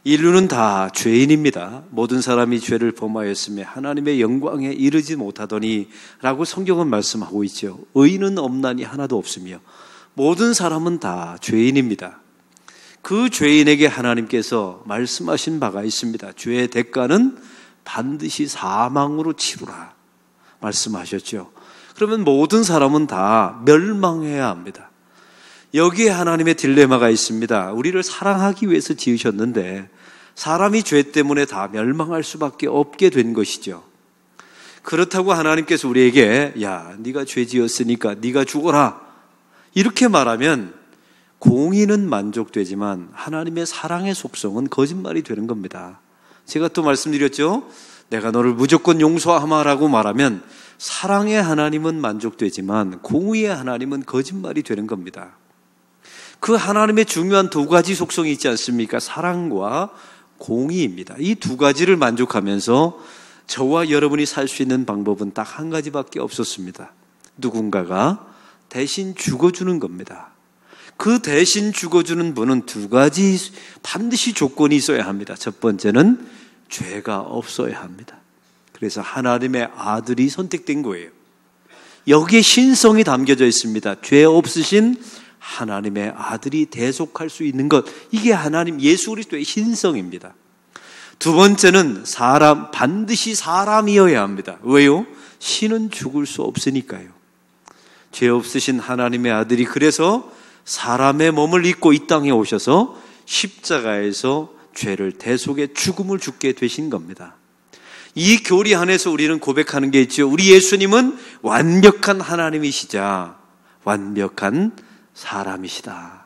인류는 다 죄인입니다. 모든 사람이 죄를 범하였으며 하나님의 영광에 이르지 못하더니 라고 성경은 말씀하고 있죠. 의인은 없나니 하나도 없으며 모든 사람은 다 죄인입니다. 그 죄인에게 하나님께서 말씀하신 바가 있습니다. 죄의 대가는 반드시 사망으로 치루라 말씀하셨죠. 그러면 모든 사람은 다 멸망해야 합니다. 여기에 하나님의 딜레마가 있습니다. 우리를 사랑하기 위해서 지으셨는데 사람이 죄 때문에 다 멸망할 수밖에 없게 된 것이죠. 그렇다고 하나님께서 우리에게 야, 네가 죄 지었으니까 네가 죽어라 이렇게 말하면 공의는 만족되지만 하나님의 사랑의 속성은 거짓말이 되는 겁니다. 제가 또 말씀드렸죠. 내가 너를 무조건 용서하마라고 말하면 사랑의 하나님은 만족되지만 공의의 하나님은 거짓말이 되는 겁니다. 그 하나님의 중요한 두 가지 속성이 있지 않습니까? 사랑과 공의입니다. 이 두 가지를 만족하면서 저와 여러분이 살 수 있는 방법은 딱 한 가지밖에 없었습니다. 누군가가 대신 죽어주는 겁니다. 그 대신 죽어주는 분은 두 가지 반드시 조건이 있어야 합니다. 첫 번째는 죄가 없어야 합니다. 그래서 하나님의 아들이 선택된 거예요. 여기에 신성이 담겨져 있습니다. 죄 없으신 하나님의 아들이 대속할 수 있는 것, 이게 하나님 예수 그리스도의 신성입니다. 두 번째는 반드시 사람이어야 합니다. 왜요? 신은 죽을 수 없으니까요. 죄 없으신 하나님의 아들이 그래서 사람의 몸을 입고 이 땅에 오셔서 십자가에서 죄를 대속의 죽음을 죽게 되신 겁니다. 이 교리 안에서 우리는 고백하는 게 있죠. 우리 예수님은 완벽한 하나님이시자 완벽한 사람이시다.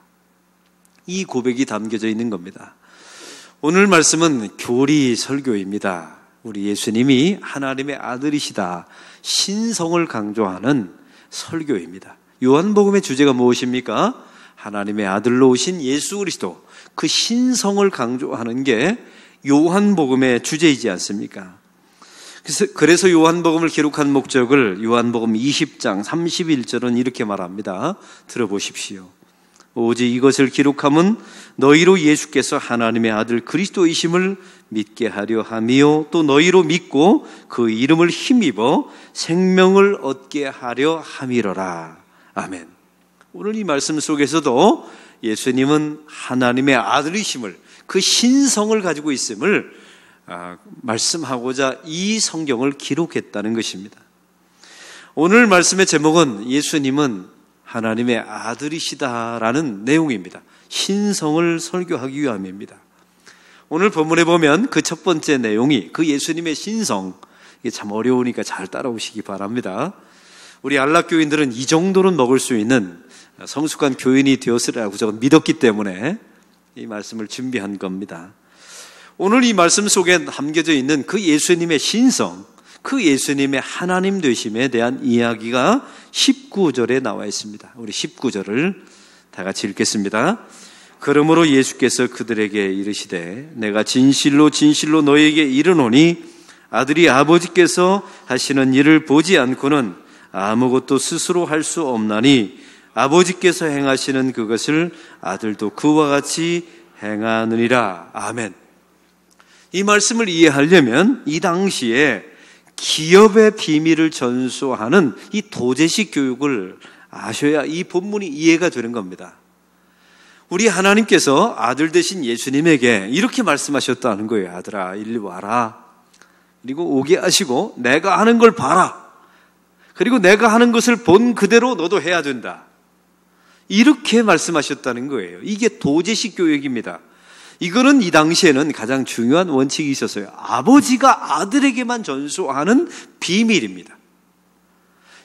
이 고백이 담겨져 있는 겁니다. 오늘 말씀은 교리 설교입니다. 우리 예수님이 하나님의 아들이시다. 신성을 강조하는 설교입니다. 요한복음의 주제가 무엇입니까? 하나님의 아들로 오신 예수 그리스도, 그 신성을 강조하는 게 요한복음의 주제이지 않습니까? 그래서 요한복음을 기록한 목적을 요한복음 20장 31절은 이렇게 말합니다. 들어보십시오. 오직 이것을 기록함은 너희로 예수께서 하나님의 아들 그리스도이심을 믿게 하려 함이요 또 너희로 믿고 그 이름을 힘입어 생명을 얻게 하려 함이로라. 아멘. 오늘 이 말씀 속에서도 예수님은 하나님의 아들이심을, 그 신성을 가지고 있음을 말씀하고자 이 성경을 기록했다는 것입니다. 오늘 말씀의 제목은 예수님은 하나님의 아들이시다라는 내용입니다. 신성을 설교하기 위함입니다. 오늘 본문에 보면 그 첫 번째 내용이 그 예수님의 신성, 이게 참 어려우니까 잘 따라오시기 바랍니다. 우리 안락교인들은 이 정도는 먹을 수 있는 성숙한 교인이 되었으라고 저는 믿었기 때문에 이 말씀을 준비한 겁니다. 오늘 이 말씀 속에 담겨져 있는 그 예수님의 신성, 그 예수님의 하나님 되심에 대한 이야기가 19절에 나와 있습니다. 우리 19절을 다 같이 읽겠습니다. 그러므로 예수께서 그들에게 이르시되 내가 진실로 진실로 너희에게 이르노니 아들이 아버지께서 하시는 일을 보지 않고는 아무것도 스스로 할 수 없나니 아버지께서 행하시는 그것을 아들도 그와 같이 행하느니라. 아멘. 이 말씀을 이해하려면 이 당시에 기업의 비밀을 전수하는 이 도제식 교육을 아셔야 이 본문이 이해가 되는 겁니다. 우리 하나님께서 아들 되신 예수님에게 이렇게 말씀하셨다는 거예요. 아들아, 이리 와라. 그리고 오게 하시고 내가 하는 걸 봐라. 그리고 내가 하는 것을 본 그대로 너도 해야 된다. 이렇게 말씀하셨다는 거예요. 이게 도제식 교육입니다. 이거는 이 당시에는 가장 중요한 원칙이 있었어요. 아버지가 아들에게만 전수하는 비밀입니다.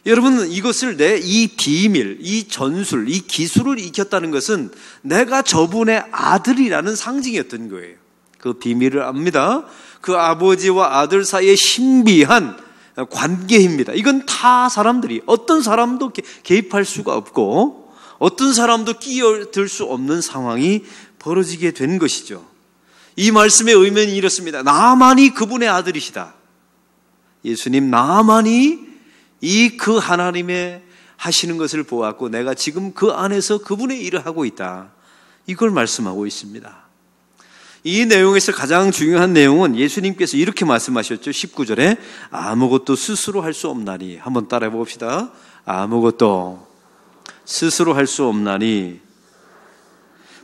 여러분, 이것을 이 비밀, 이 전술, 이 기술을 익혔다는 것은 내가 저분의 아들이라는 상징이었던 거예요. 그 비밀을 압니다. 그 아버지와 아들 사이의 신비한 관계입니다. 이건 타 사람들이, 어떤 사람도 개입할 수가 없고 어떤 사람도 끼어들 수 없는 상황이 벌어지게 된 것이죠. 이 말씀의 의미는 이렇습니다. 나만이 그분의 아들이시다. 예수님 나만이 그 하나님의 하시는 것을 보았고 내가 지금 그 안에서 그분의 일을 하고 있다. 이걸 말씀하고 있습니다. 이 내용에서 가장 중요한 내용은 예수님께서 이렇게 말씀하셨죠. 19절에 아무것도 스스로 할 수 없나니. 한번 따라해 봅시다. 아무것도 스스로 할 수 없나니.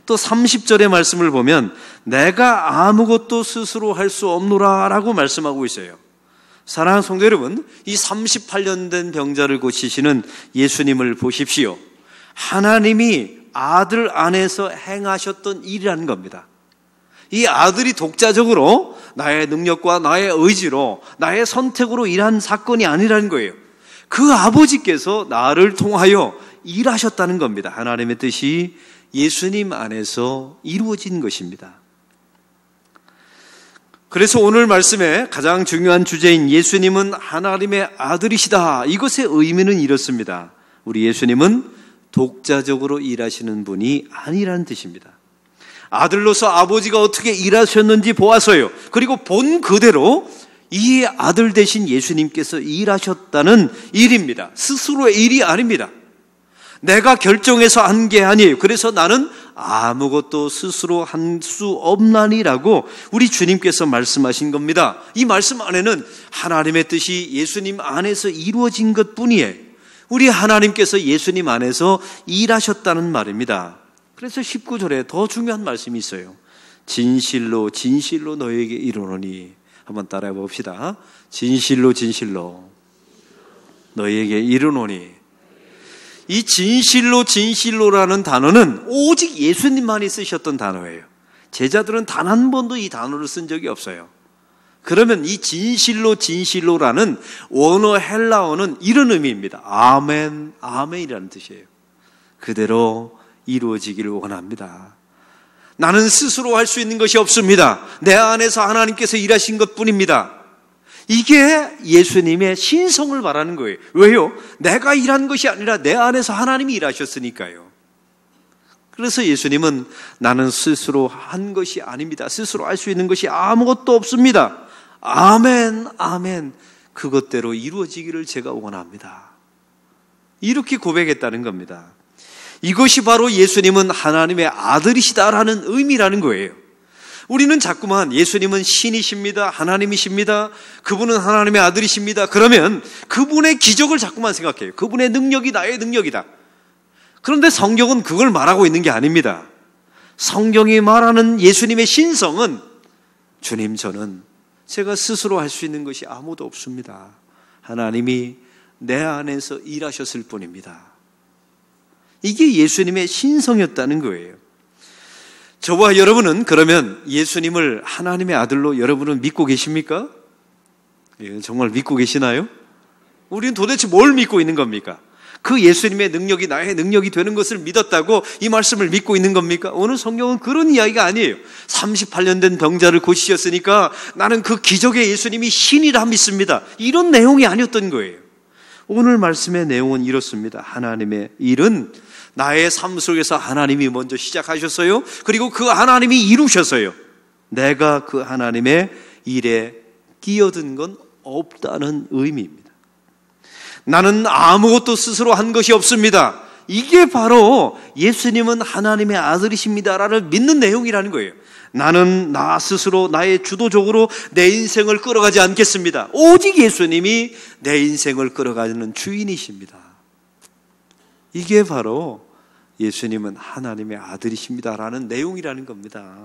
또 30절의 말씀을 보면 내가 아무것도 스스로 할 수 없노라 라고 말씀하고 있어요. 사랑하는 성도 여러분, 이 38년 된 병자를 고치시는 예수님을 보십시오. 하나님이 아들 안에서 행하셨던 일이라는 겁니다. 이 아들이 독자적으로 나의 능력과 나의 의지로 나의 선택으로 일한 사건이 아니라는 거예요. 그 아버지께서 나를 통하여 일하셨다는 겁니다. 하나님의 뜻이 예수님 안에서 이루어진 것입니다. 그래서 오늘 말씀의 가장 중요한 주제인 예수님은 하나님의 아들이시다. 이것의 의미는 이렇습니다. 우리 예수님은 독자적으로 일하시는 분이 아니라는 뜻입니다. 아들로서 아버지가 어떻게 일하셨는지 보아서요. 그리고 본 그대로 이 아들 대신 예수님께서 일하셨다는 일입니다. 스스로의 일이 아닙니다. 내가 결정해서 한 게 아니에요. 그래서 나는 아무것도 스스로 할 수 없나니라고 우리 주님께서 말씀하신 겁니다. 이 말씀 안에는 하나님의 뜻이 예수님 안에서 이루어진 것뿐이에요. 우리 하나님께서 예수님 안에서 일하셨다는 말입니다. 그래서 19절에 더 중요한 말씀이 있어요. 진실로 진실로 너에게 이르노니. 한번 따라해 봅시다. 진실로 진실로 너에게 이르노니. 이 진실로 진실로라는 단어는 오직 예수님만이 쓰셨던 단어예요. 제자들은 단 한 번도 이 단어를 쓴 적이 없어요. 그러면 이 진실로 진실로라는 원어 헬라어는 이런 의미입니다. 아멘, 아멘이라는 뜻이에요. 그대로 이루어지기를 원합니다. 나는 스스로 할 수 있는 것이 없습니다. 내 안에서 하나님께서 일하신 것뿐입니다. 이게 예수님의 신성을 말하는 거예요. 왜요? 내가 일한 것이 아니라 내 안에서 하나님이 일하셨으니까요. 그래서 예수님은 나는 스스로 한 것이 아닙니다. 스스로 할 수 있는 것이 아무것도 없습니다. 아멘, 아멘. 그것대로 이루어지기를 제가 원합니다. 이렇게 고백했다는 겁니다. 이것이 바로 예수님은 하나님의 아들이시다라는 의미라는 거예요. 우리는 자꾸만 예수님은 신이십니다. 하나님이십니다. 그분은 하나님의 아들이십니다. 그러면 그분의 기적을 자꾸만 생각해요. 그분의 능력이 나의 능력이다. 그런데 성경은 그걸 말하고 있는 게 아닙니다. 성경이 말하는 예수님의 신성은 주님, 저는 제가 스스로 할 수 있는 것이 아무도 없습니다. 하나님이 내 안에서 일하셨을 뿐입니다. 이게 예수님의 신성이었다는 거예요. 저와 여러분은 그러면 예수님을 하나님의 아들로 여러분은 믿고 계십니까? 예, 정말 믿고 계시나요? 우리는 도대체 뭘 믿고 있는 겁니까? 그 예수님의 능력이 나의 능력이 되는 것을 믿었다고 이 말씀을 믿고 있는 겁니까? 오늘 성경은 그런 이야기가 아니에요. 38년 된 병자를 고치셨으니까 나는 그 기적의 예수님이 신이라 믿습니다. 이런 내용이 아니었던 거예요. 오늘 말씀의 내용은 이렇습니다. 하나님의 일은 나의 삶 속에서 하나님이 먼저 시작하셨어요. 그리고 그 하나님이 이루셨어요. 내가 그 하나님의 일에 끼어든 건 없다는 의미입니다. 나는 아무것도 스스로 한 것이 없습니다. 이게 바로 예수님은 하나님의 아들이십니다라는 믿는 내용이라는 거예요. 나는 나 스스로 나의 주도적으로 내 인생을 끌어가지 않겠습니다. 오직 예수님이 내 인생을 끌어가는 주인이십니다. 이게 바로 예수님은 하나님의 아들이십니다라는 내용이라는 겁니다.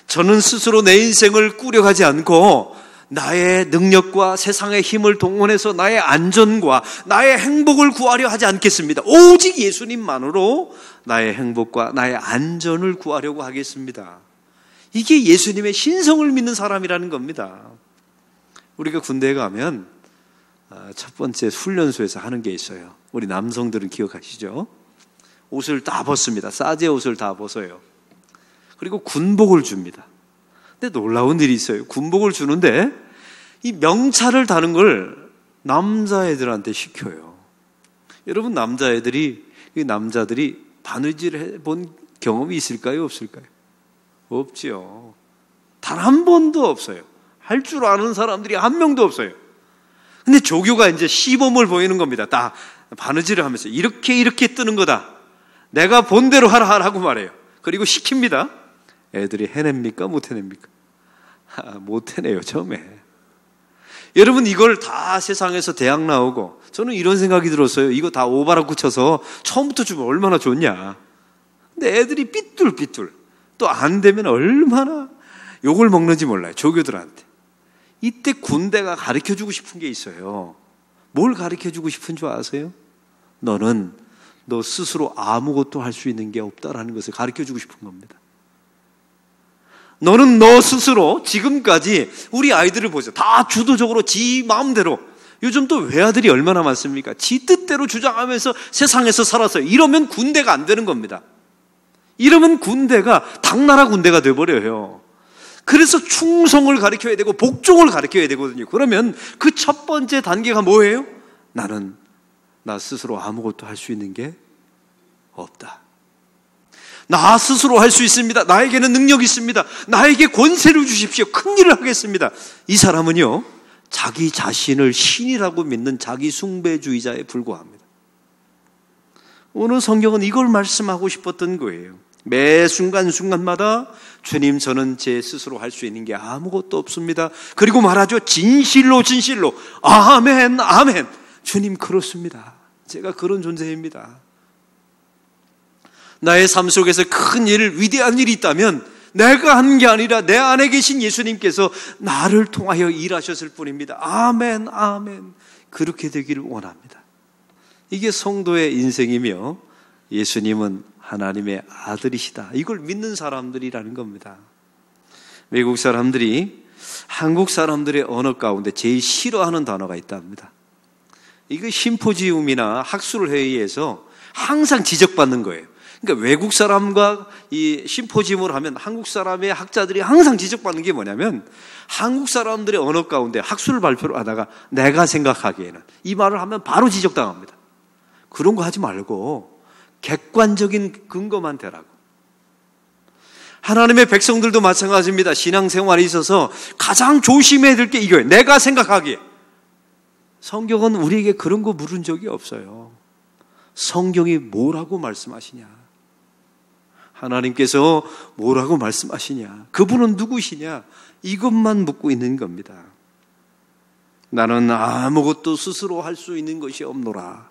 저는 스스로 내 인생을 꾸려가지 않고 나의 능력과 세상의 힘을 동원해서 나의 안전과 나의 행복을 구하려 하지 않겠습니다. 오직 예수님만으로 나의 행복과 나의 안전을 구하려고 하겠습니다. 이게 예수님의 신성을 믿는 사람이라는 겁니다. 우리가 군대에 가면 첫 번째 훈련소에서 하는 게 있어요. 우리 남성들은 기억하시죠? 옷을 다 벗습니다. 싸제 옷을 다 벗어요. 그리고 군복을 줍니다. 근데 놀라운 일이 있어요. 군복을 주는데 이 명찰을 다는 걸 남자애들한테 시켜요. 여러분, 남자들이 바느질을 해본 경험이 있을까요? 없을까요? 없지요. 단 한 번도 없어요. 할 줄 아는 사람들이 한 명도 없어요. 근데 조교가 이제 시범을 보이는 겁니다. 다 바느질을 하면서 이렇게 뜨는 거다. 내가 본 대로 하라고 말해요. 그리고 시킵니다. 애들이 해냅니까? 못 해냅니까? 못 해내요, 처음에. 여러분, 이걸 다 세상에서 대학 나오고, 저는 이런 생각이 들었어요. 이거 다 오바라고 쳐서 처음부터 주면 얼마나 좋냐. 근데 애들이 삐뚤삐뚤. 또 안 되면 얼마나 욕을 먹는지 몰라요, 조교들한테. 이때 군대가 가르쳐주고 싶은 게 있어요. 뭘 가르쳐주고 싶은 줄 아세요? 너는 너 스스로 아무것도 할 수 있는 게 없다라는 것을 가르쳐주고 싶은 겁니다. 너는 너 스스로 지금까지 우리 아이들을 보세요. 다 주도적으로 지 마음대로. 요즘 또 외아들이 얼마나 많습니까? 지 뜻대로 주장하면서 세상에서 살았어요. 이러면 군대가 안 되는 겁니다. 이러면 군대가 당나라 군대가 돼버려요. 그래서 충성을 가르쳐야 되고 복종을 가르쳐야 되거든요. 그러면 그 첫 번째 단계가 뭐예요? 나는 나 스스로 아무것도 할 수 있는 게 없다. 나 스스로 할 수 있습니다. 나에게는 능력이 있습니다. 나에게 권세를 주십시오. 큰 일을 하겠습니다. 이 사람은요, 자기 자신을 신이라고 믿는 자기 숭배주의자에 불과합니다. 오늘 성경은 이걸 말씀하고 싶었던 거예요. 매 순간순간마다 주님, 저는 제 스스로 할 수 있는 게 아무것도 없습니다. 그리고 말하죠. 진실로 진실로 아멘 아멘. 주님, 그렇습니다. 제가 그런 존재입니다. 나의 삶 속에서 큰 일, 위대한 일이 있다면 내가 한 게 아니라 내 안에 계신 예수님께서 나를 통하여 일하셨을 뿐입니다. 아멘 아멘. 그렇게 되기를 원합니다. 이게 성도의 인생이며 예수님은 하나님의 아들이시다. 이걸 믿는 사람들이라는 겁니다. 외국 사람들이 한국 사람들의 언어 가운데 제일 싫어하는 단어가 있답니다. 이거 심포지움이나 학술 회의에서 항상 지적받는 거예요. 그러니까 외국 사람과 이 심포지움을 하면 한국 사람의 학자들이 항상 지적받는 게 뭐냐면, 한국 사람들의 언어 가운데 학술 발표를 하다가 내가 생각하기에는, 이 말을 하면 바로 지적당합니다. 그런 거 하지 말고 객관적인 근거만 대라고. 하나님의 백성들도 마찬가지입니다. 신앙생활에 있어서 가장 조심해야 될 게 이거예요. 내가 생각하기에. 성경은 우리에게 그런 거 물은 적이 없어요. 성경이 뭐라고 말씀하시냐, 하나님께서 뭐라고 말씀하시냐, 그분은 누구시냐, 이것만 묻고 있는 겁니다. 나는 아무것도 스스로 할 수 있는 것이 없노라.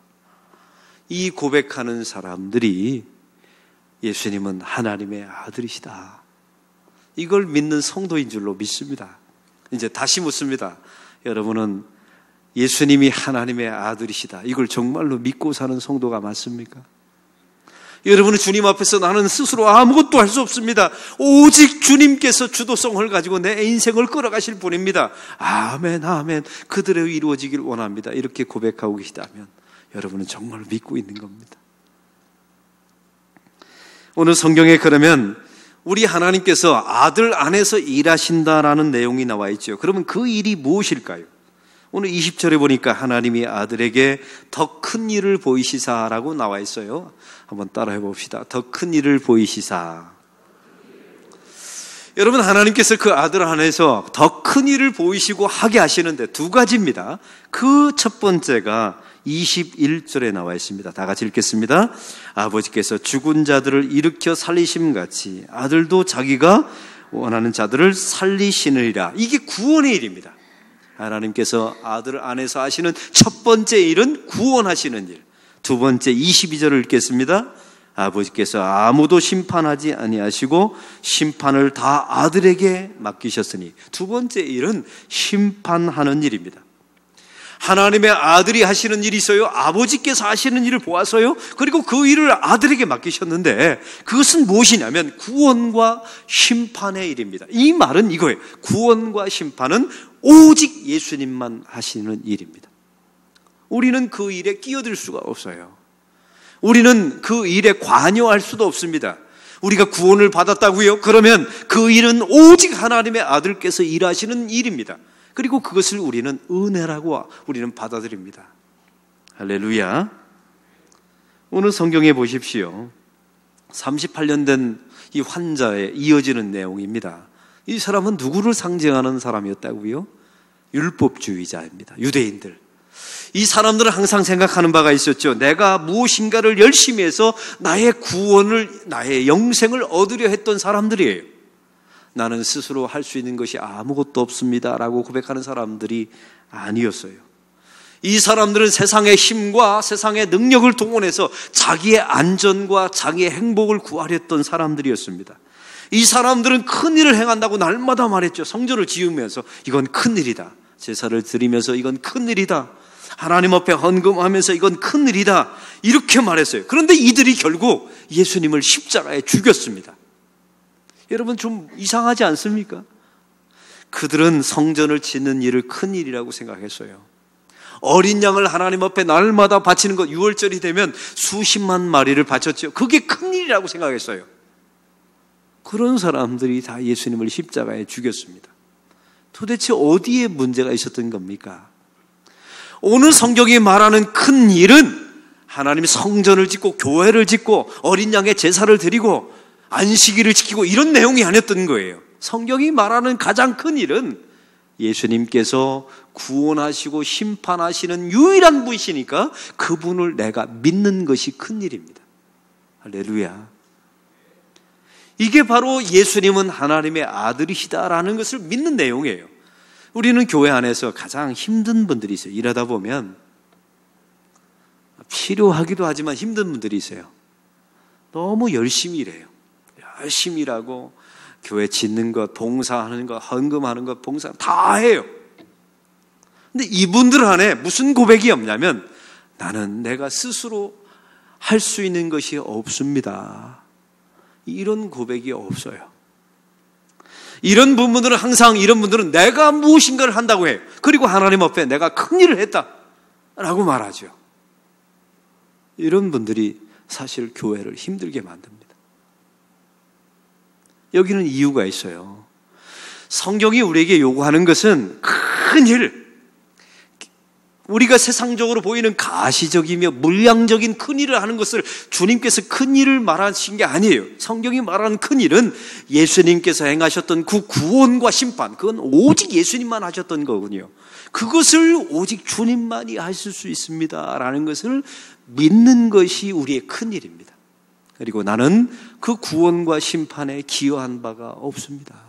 이 고백하는 사람들이 예수님은 하나님의 아들이시다, 이걸 믿는 성도인 줄로 믿습니다. 이제 다시 묻습니다. 여러분은 예수님이 하나님의 아들이시다, 이걸 정말로 믿고 사는 성도가 맞습니까? 여러분은 주님 앞에서 나는 스스로 아무것도 할 수 없습니다, 오직 주님께서 주도성을 가지고 내 인생을 끌어가실 분입니다, 아멘 아멘, 그대로 이루어지길 원합니다, 이렇게 고백하고 계시다면 여러분은 정말 믿고 있는 겁니다. 오늘 성경에 그러면 우리 하나님께서 아들 안에서 일하신다라는 내용이 나와 있죠. 그러면 그 일이 무엇일까요? 오늘 20절에 보니까 하나님이 아들에게 더 큰 일을 보이시사라고 나와 있어요. 한번 따라해 봅시다. 더 큰 일을 보이시사. 여러분, 하나님께서 그 아들 안에서 더 큰 일을 보이시고 하게 하시는데 두 가지입니다. 그 첫 번째가 21절에 나와 있습니다. 다 같이 읽겠습니다. 아버지께서 죽은 자들을 일으켜 살리심같이 아들도 자기가 원하는 자들을 살리시느니라. 이게 구원의 일입니다. 하나님께서 아들 안에서 하시는 첫 번째 일은 구원하시는 일. 두 번째 22절을 읽겠습니다. 아버지께서 아무도 심판하지 아니하시고 심판을 다 아들에게 맡기셨으니. 두 번째 일은 심판하는 일입니다. 하나님의 아들이 하시는 일이 있어요. 아버지께서 하시는 일을 보아서요. 그리고 그 일을 아들에게 맡기셨는데 그것은 무엇이냐면 구원과 심판의 일입니다. 이 말은 이거예요. 구원과 심판은 오직 예수님만 하시는 일입니다. 우리는 그 일에 끼어들 수가 없어요. 우리는 그 일에 관여할 수도 없습니다. 우리가 구원을 받았다고요? 그러면 그 일은 오직 하나님의 아들께서 일하시는 일입니다. 그리고 그것을 우리는 은혜라고 우리는 받아들입니다. 할렐루야. 오늘 성경에 보십시오. 38년 된 이 환자에 이어지는 내용입니다. 이 사람은 누구를 상징하는 사람이었다고요? 율법주의자입니다. 유대인들. 이 사람들은 항상 생각하는 바가 있었죠. 내가 무엇인가를 열심히 해서 나의 구원을, 나의 영생을 얻으려 했던 사람들이에요. 나는 스스로 할 수 있는 것이 아무것도 없습니다 라고 고백하는 사람들이 아니었어요. 이 사람들은 세상의 힘과 세상의 능력을 동원해서 자기의 안전과 자기의 행복을 구하려던 사람들이었습니다. 이 사람들은 큰일을 행한다고 날마다 말했죠. 성전을 지으면서 이건 큰일이다. 제사를 드리면서 이건 큰일이다. 하나님 앞에 헌금하면서 이건 큰일이다. 이렇게 말했어요. 그런데 이들이 결국 예수님을 십자가에 죽였습니다. 여러분 좀 이상하지 않습니까? 그들은 성전을 짓는 일을 큰일이라고 생각했어요. 어린 양을 하나님 앞에 날마다 바치는 것, 6월절이 되면 수십만 마리를 바쳤죠. 그게 큰일이라고 생각했어요. 그런 사람들이 다 예수님을 십자가에 죽였습니다. 도대체 어디에 문제가 있었던 겁니까? 오늘 성경이 말하는 큰 일은 하나님이 성전을 짓고 교회를 짓고 어린 양의 제사를 드리고 안식일을 지키고 이런 내용이 아니었던 거예요. 성경이 말하는 가장 큰 일은 예수님께서 구원하시고 심판하시는 유일한 분이시니까 그분을 내가 믿는 것이 큰 일입니다. 할렐루야. 이게 바로 예수님은 하나님의 아들이시다라는 것을 믿는 내용이에요. 우리는 교회 안에서 가장 힘든 분들이 있어요. 일하다 보면 필요하기도 하지만 힘든 분들이 있어요. 너무 열심히 일해요. 열심히 일하고 교회 짓는 것, 봉사하는 것, 헌금하는 것, 봉사 다 해요. 근데 이분들 안에 무슨 고백이 없냐면 나는 내가 스스로 할 수 있는 것이 없습니다. 이런 고백이 없어요. 이런 분들은 내가 무엇인가를 한다고 해요. 그리고 하나님 앞에 내가 큰일을 했다라고 말하죠. 이런 분들이 사실 교회를 힘들게 만듭니다. 여기는 이유가 있어요. 성경이 우리에게 요구하는 것은 큰 일, 우리가 세상적으로 보이는 가시적이며 물량적인 큰 일을 하는 것을 주님께서 큰 일을 말하신 게 아니에요. 성경이 말하는 큰 일은 예수님께서 행하셨던 그 구원과 심판, 그건 오직 예수님만 하셨던 거군요. 그것을 오직 주님만이 하실 수 있습니다 라는 것을 믿는 것이 우리의 큰 일입니다. 그리고 나는 그 구원과 심판에 기여한 바가 없습니다.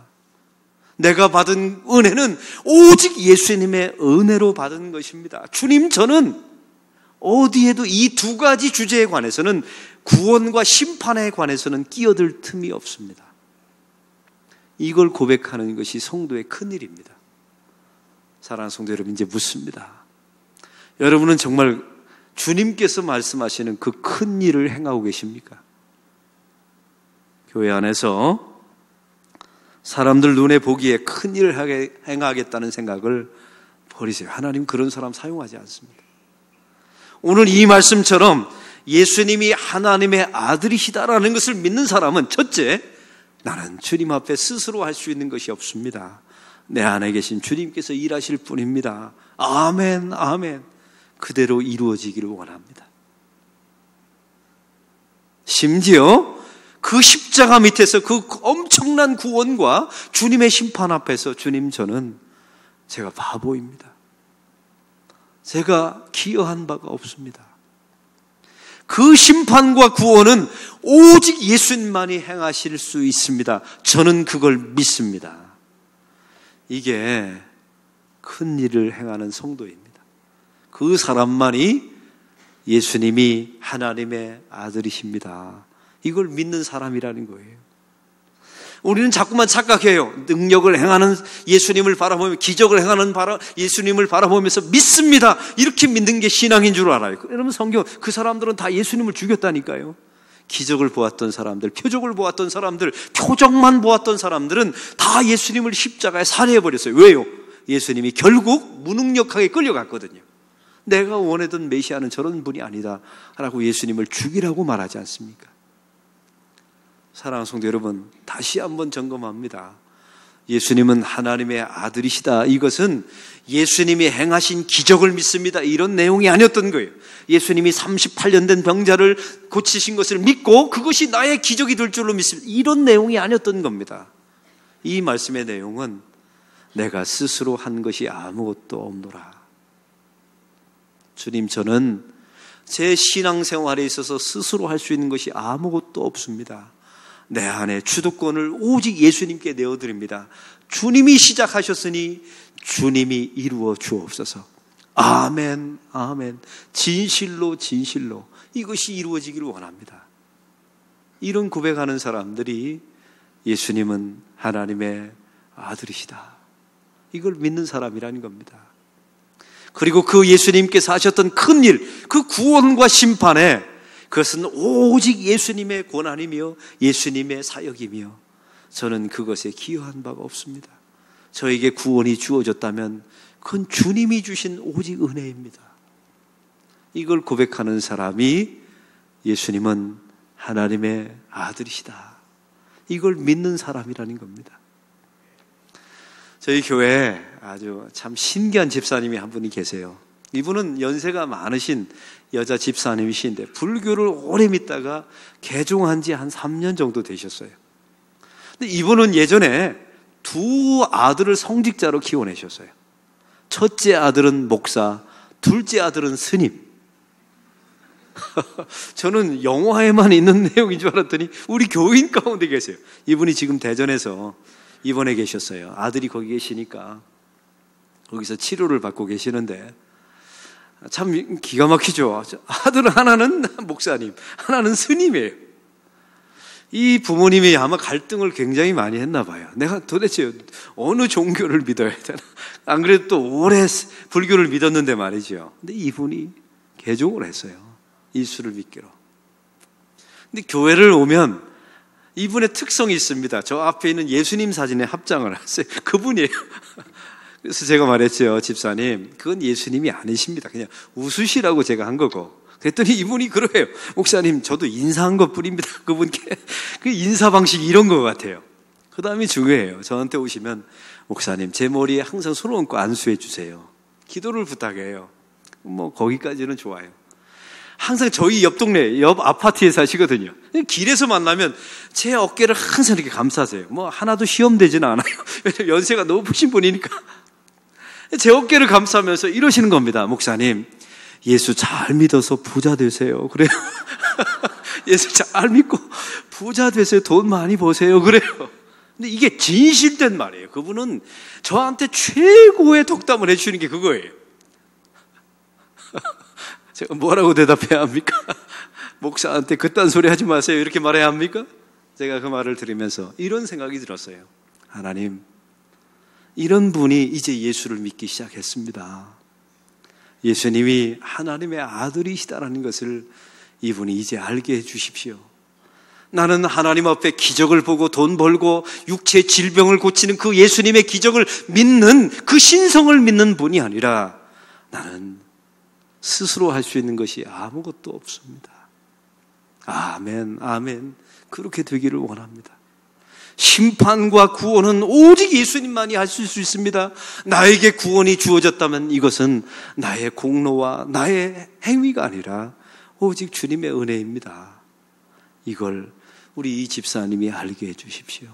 내가 받은 은혜는 오직 예수님의 은혜로 받은 것입니다. 주님, 저는 어디에도 이 두 가지 주제에 관해서는 구원과 심판에 관해서는 끼어들 틈이 없습니다. 이걸 고백하는 것이 성도의 큰일입니다. 사랑하는 성도 여러분, 이제 묻습니다. 여러분은 정말 주님께서 말씀하시는 그 큰 일을 행하고 계십니까? 교회 안에서 사람들 눈에 보기에 큰 일을 행하겠다는 생각을 버리세요. 하나님 그런 사람 사용하지 않습니다. 오늘 이 말씀처럼 예수님이 하나님의 아들이시다라는 것을 믿는 사람은 첫째, 나는 주님 앞에 스스로 할 수 있는 것이 없습니다. 내 안에 계신 주님께서 일하실 뿐입니다. 아멘, 아멘. 그대로 이루어지기를 원합니다. 심지어 그 십자가 밑에서 그 엄청난 구원과 주님의 심판 앞에서 주님, 저는 제가 바보입니다. 제가 기여한 바가 없습니다. 그 심판과 구원은 오직 예수님만이 행하실 수 있습니다. 저는 그걸 믿습니다. 이게 큰 일을 행하는 성도입니다. 그 사람만이 예수님이 하나님의 아들이십니다. 이걸 믿는 사람이라는 거예요. 우리는 자꾸만 착각해요. 능력을 행하는 예수님을 바라보며 기적을 행하는 예수님을 바라보면서 믿습니다. 이렇게 믿는 게 신앙인 줄 알아요. 여러분, 성경 그 사람들은 다 예수님을 죽였다니까요. 기적을 보았던 사람들, 표적을 보았던 사람들, 표적만 보았던 사람들은 다 예수님을 십자가에 살해해버렸어요. 왜요? 예수님이 결국 무능력하게 끌려갔거든요. 내가 원하던 메시아는 저런 분이 아니다 라고 예수님을 죽이라고 말하지 않습니까? 사랑하는 성도 여러분, 다시 한번 점검합니다. 예수님은 하나님의 아들이시다. 이것은 예수님이 행하신 기적을 믿습니다. 이런 내용이 아니었던 거예요. 예수님이 38년 된 병자를 고치신 것을 믿고 그것이 나의 기적이 될 줄로 믿습니다. 이런 내용이 아니었던 겁니다. 이 말씀의 내용은 내가 스스로 한 것이 아무것도 없노라. 주님, 저는 제 신앙생활에 있어서 스스로 할 수 있는 것이 아무것도 없습니다. 내 안에 주도권을 오직 예수님께 내어드립니다. 주님이 시작하셨으니 주님이 이루어 주옵소서. 아멘, 아멘. 진실로, 진실로 이것이 이루어지기를 원합니다. 이런 고백하는 사람들이 예수님은 하나님의 아들이시다, 이걸 믿는 사람이라는 겁니다. 그리고 그 예수님께서 하셨던 큰 일, 그 구원과 심판에 그것은 오직 예수님의 고난이며 예수님의 사역이며 저는 그것에 기여한 바가 없습니다. 저에게 구원이 주어졌다면 그건 주님이 주신 오직 은혜입니다. 이걸 고백하는 사람이 예수님은 하나님의 아들이시다, 이걸 믿는 사람이라는 겁니다. 저희 교회에 아주 참 신기한 집사님이 한 분이 계세요. 이분은 연세가 많으신 여자 집사님이신데 불교를 오래 믿다가 개종한 지 한 3년 정도 되셨어요. 근데 이분은 예전에 두 아들을 성직자로 키워내셨어요. 첫째 아들은 목사, 둘째 아들은 스님. 저는 영화에만 있는 내용인 줄 알았더니 우리 교인 가운데 계세요. 이분이 지금 대전에서 입원해 계셨어요. 아들이 거기 계시니까 거기서 치료를 받고 계시는데 참 기가 막히죠. 아들 하나는 목사님, 하나는 스님이에요. 이 부모님이 아마 갈등을 굉장히 많이 했나 봐요. 내가 도대체 어느 종교를 믿어야 되나? 안 그래도 또 오래 불교를 믿었는데 말이죠. 근데 이분이 개종을 했어요. 예수를 믿기로. 근데 교회를 오면 이분의 특성이 있습니다. 저 앞에 있는 예수님 사진에 합장을 하세요. 그분이에요. 그래서 제가 말했죠. 집사님, 그건 예수님이 아니십니다. 그냥 웃으시라고 제가 한 거고. 그랬더니 이분이 그래요. 목사님, 저도 인사한 것 뿐입니다. 그분께. 그 인사 방식이 이런 것 같아요. 그 다음이 중요해요. 저한테 오시면 목사님, 제 머리에 항상 손을 얹고 안수해 주세요. 기도를 부탁해요. 뭐 거기까지는 좋아요. 항상 저희 옆 동네, 옆 아파트에 사시거든요. 길에서 만나면 제 어깨를 항상 이렇게 감싸세요. 뭐 하나도 시험되지는 않아요. 왜냐면 연세가 높으신 분이니까. 제 어깨를 감싸면서 이러시는 겁니다. 목사님, 예수 잘 믿어서 부자 되세요. 그래요. 예수 잘 믿고 부자 되세요. 돈 많이 버세요. 그래요. 근데 이게 진실된 말이에요. 그분은 저한테 최고의 덕담을 해주시는 게 그거예요. 제가 뭐라고 대답해야 합니까? 목사한테 그딴 소리 하지 마세요, 이렇게 말해야 합니까? 제가 그 말을 들으면서 이런 생각이 들었어요. 하나님, 이런 분이 이제 예수를 믿기 시작했습니다. 예수님이 하나님의 아들이시다라는 것을 이분이 이제 알게 해 주십시오. 나는 하나님 앞에 기적을 보고 돈 벌고 육체 질병을 고치는 그 예수님의 기적을 믿는, 그 신성을 믿는 분이 아니라 나는 스스로 할 수 있는 것이 아무것도 없습니다. 아멘, 아멘. 그렇게 되기를 원합니다. 심판과 구원은 오직 예수님만이 하실 수 있습니다. 나에게 구원이 주어졌다면 이것은 나의 공로와 나의 행위가 아니라 오직 주님의 은혜입니다. 이걸 우리 이 집사님이 알게 해 주십시오.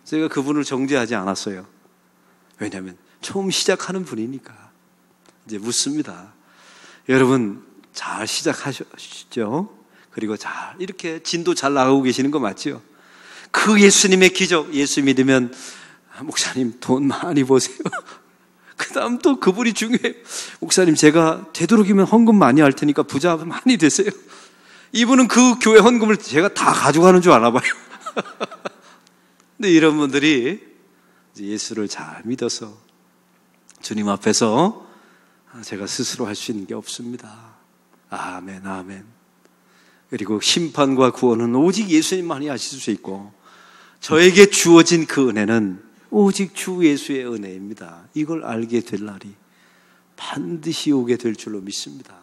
제가 그분을 정죄하지 않았어요. 왜냐하면 처음 시작하는 분이니까. 이제 묻습니다. 여러분 잘 시작하셨죠? 그리고 잘 이렇게 진도 잘 나가고 계시는 거 맞죠? 그 예수님의 기적, 예수 믿으면 목사님 돈 많이 버세요. 그 다음 또 그분이 중요해요. 목사님, 제가 되도록이면 헌금 많이 할 테니까 부자 많이 되세요. 이분은 그 교회 헌금을 제가 다 가져가는 줄 아나 봐요. 근데 이런 분들이 예수를 잘 믿어서 주님 앞에서 제가 스스로 할 수 있는 게 없습니다. 아멘, 아멘. 그리고 심판과 구원은 오직 예수님만이 하실 수 있고 저에게 주어진 그 은혜는 오직 주 예수의 은혜입니다. 이걸 알게 될 날이 반드시 오게 될 줄로 믿습니다.